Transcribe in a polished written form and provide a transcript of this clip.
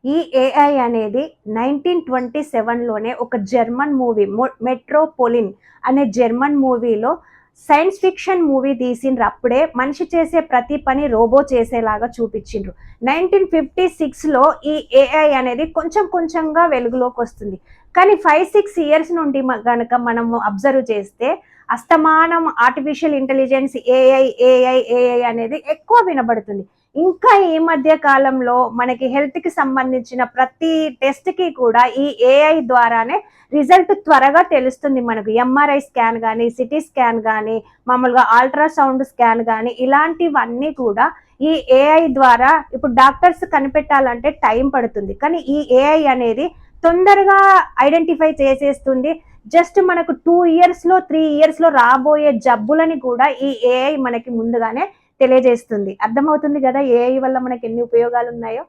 ఈ ఏఐ అనేది 1927లోనే ఒక జర్మన్ మూవీ మెట్రోపోలిన్ అనే జర్మన్ మూవీలో సైన్స్ ఫిక్షన్ మూవీ తీసిండ్రు. అప్పుడే మనిషి చేసే ప్రతి పని రోబో చేసేలాగా చూపించిండ్రు. 1956లో ఈ ఏఐ అనేది కొంచెం కొంచెంగా వెలుగులోకి వస్తుంది. కానీ 5-6 ఇయర్స్ నుండి గనక మనము అబ్జర్వ్ చేస్తే అస్తమానం artificial intelligence AI AI AI అనేది ఎక్కువ వినబడుతుంది. ఇంకా ఈ మధ్య కాలంలో మనకి హెల్త్‌కి సంబంధించిన ప్రతి టెస్ట్‌కి కూడా ఈ ఏఐ ద్వారానే రిజల్ట్ త్వరగా తెలుస్తుంది మనకు. ఎంఆర్ఐ స్కాన్ గానీ, సిటీ స్కాన్ గానీ, మామూలుగా అల్ట్రాసౌండ్ స్కాన్ గానీ, ఇలాంటివన్నీ కూడా ఈ ఏఐ ద్వారా ఇప్పుడు డాక్టర్స్ కనిపెట్టాలంటే టైం పడుతుంది. కానీ ఈ ఏఐ అనేది తొందరగా ఐడెంటిఫై చేసేస్తుంది. జస్ట్ మనకు 2 ఇయర్స్‌లో, 3 ఇయర్స్‌లో రాబోయే జబ్బులని కూడా ఈ ఏఐ మనకి ముందుగానే తెలియజేస్తుంది. అర్థమవుతుంది గదా! ఏఐ వల్ల మనకెన్ని ఉపయోగాలున్నాయో.